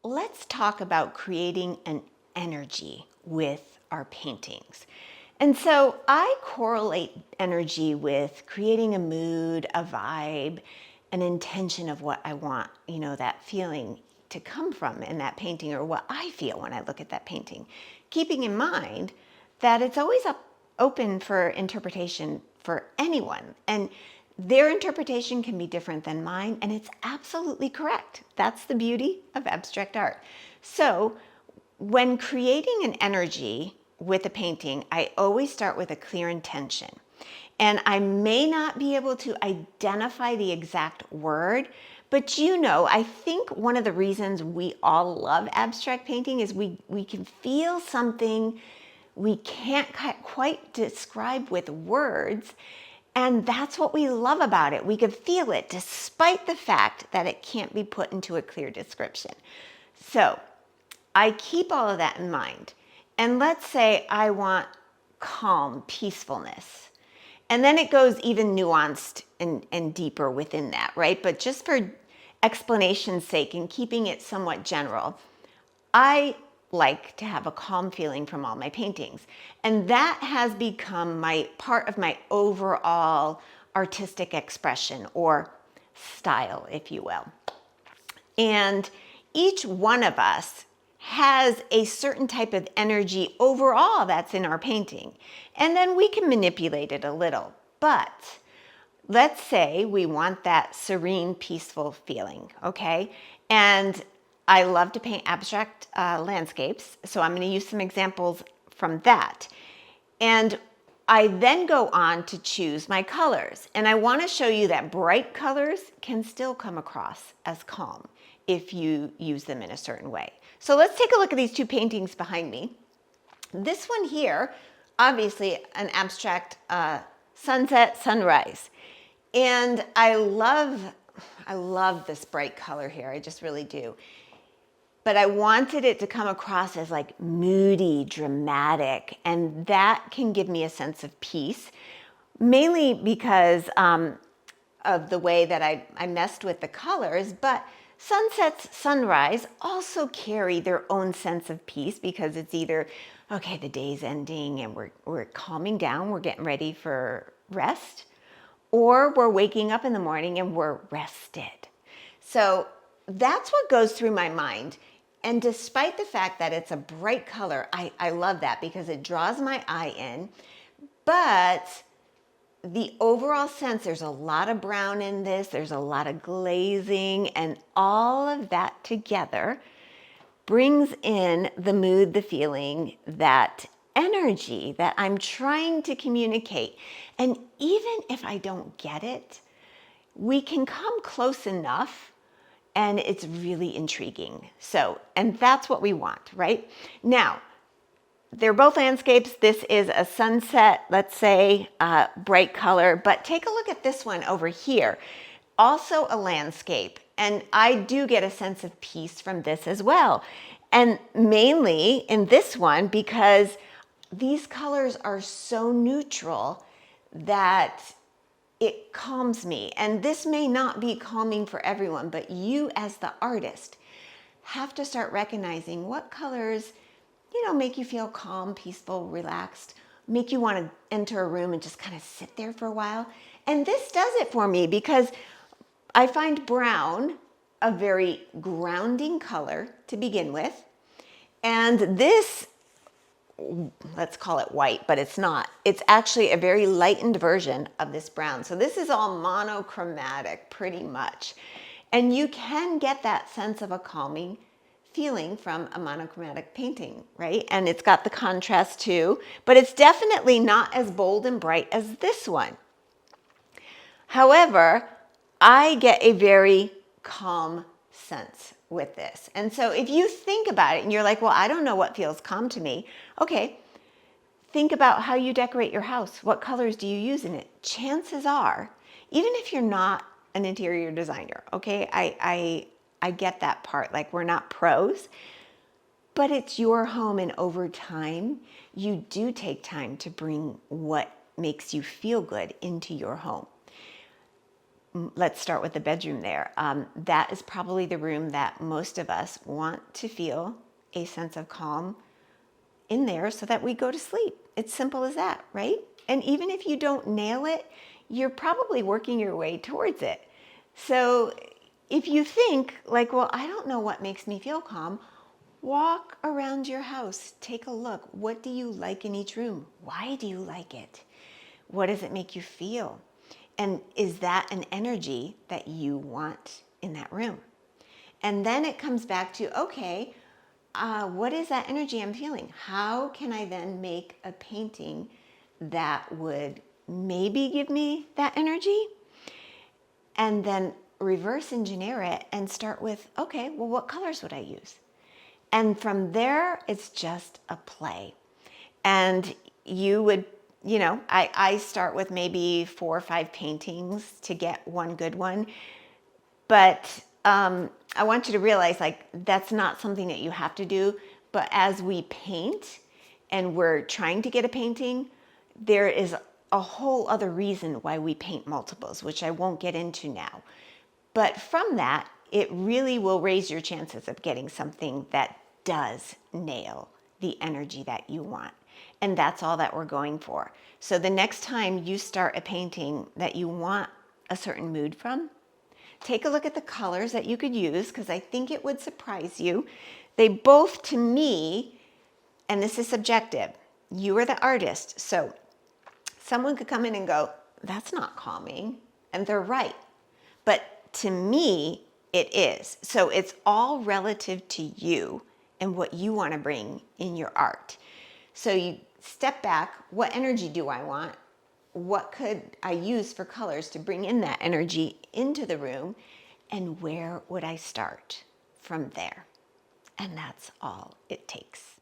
let's talk about creating an energy with our paintings. And so I correlate energy with creating a mood, a vibe, an intention of what I want, that feeling to come from in that painting, or what I feel when I look at that painting. Keeping in mind that it's always open for interpretation for anyone. And their interpretation can be different than mine, and it's absolutely correct. That's the beauty of abstract art. So when creating an energy with a painting, I always start with a clear intention. And I may not be able to identify the exact word, but I think one of the reasons we all love abstract painting is we can feel something we can't quite describe with words. And that's what we love about it. We can feel it despite the fact that it can't be put into a clear description. So I keep all of that in mind. And let's say I want calm, peacefulness. And then it goes even nuanced and deeper within that, right? But just for explanation's sake and keeping it somewhat general, I like to have a calm feeling from all my paintings. And that has become part of my overall artistic expression, or style, if you will. And each one of us has a certain type of energy overall that's in our painting. And then we can manipulate it a little. But let's say we want that serene, peaceful feeling, okay? And I love to paint abstract landscapes, so I'm going to use some examples from that. And I then go on to choose my colors. And I want to show you that bright colors can still come across as calm if you use them in a certain way. So let's take a look at these two paintings behind me. This one here, obviously an abstract sunset, sunrise. And I love this bright color here. I just really do. But I wanted it to come across as like moody, dramatic, and that can give me a sense of peace, mainly because of the way that I messed with the colors. But sunsets, sunrise also carry their own sense of peace, because it's either, okay, the day's ending and we're calming down, we're getting ready for rest, or we're waking up in the morning and we're rested. So that's what goes through my mind. And despite the fact that it's a bright color, I love that because it draws my eye in. But the overall sense, there's a lot of brown in this, there's a lot of glazing, and all of that together brings in the mood, the feeling, that energy that I'm trying to communicate. And even if I don't get it, we can come close enough, and it's really intriguing. So, and that's what we want, right? Now, they're both landscapes. This is a sunset, let's say, bright color, but take a look at this one over here. Also a landscape. And I do get a sense of peace from this as well. And mainly in this one, because these colors are so neutral that it calms me. And this may not be calming for everyone, but you as the artist have to start recognizing what colors, make you feel calm, peaceful, relaxed, make you want to enter a room and just kind of sit there for a while. And this does it for me, because I find brown a very grounding color to begin with. And this, let's call it white, but it's not. It's actually a very lightened version of this brown. So this is all monochromatic pretty much. And you can get that sense of a calming feeling from a monochromatic painting, right? And it's got the contrast too, but it's definitely not as bold and bright as this one. However, I get a very calm sense with this. And so if you think about it and you're like, well, I don't know what feels calm to me. Okay, think about how you decorate your house. What colors do you use in it? Chances are, even if you're not an interior designer, okay, I get that part. Like, we're not pros, but it's your home, and over time, you do take time to bring what makes you feel good into your home. let's start with the bedroom there. That is probably the room that most of us want to feel a sense of calm in there so that we go to sleep. It's simple as that, right? And even if you don't nail it, you're probably working your way towards it. So if you think like, well, I don't know what makes me feel calm, walk around your house, take a look. What do you like in each room? Why do you like it? What does it make you feel? And is that an energy that you want in that room? And then it comes back to, okay, what is that energy I'm feeling? How can I then make a painting that would maybe give me that energy? And then reverse engineer it and start with, okay, well, what colors would I use? And from there, it's just a play. And you would, I start with maybe 4 or 5 paintings to get one good one. But I want you to realize like that's not something that you have to do. But as we paint and we're trying to get a painting, there is a whole other reason why we paint multiples, which I won't get into now. But from that, it really will raise your chances of getting something that does nail the energy that you want. And that's all that we're going for. So the next time you start a painting that you want a certain mood from, take a look at the colors that you could use, because I think it would surprise you. They both, to me, and this is subjective, you are the artist. So someone could come in and go, that's not calming. And they're right. But to me, it is. So it's all relative to you and what you want to bring in your art. So you step back, what energy do I want? What could I use for colors to bring in that energy into the room? And where would I start from there? And that's all it takes.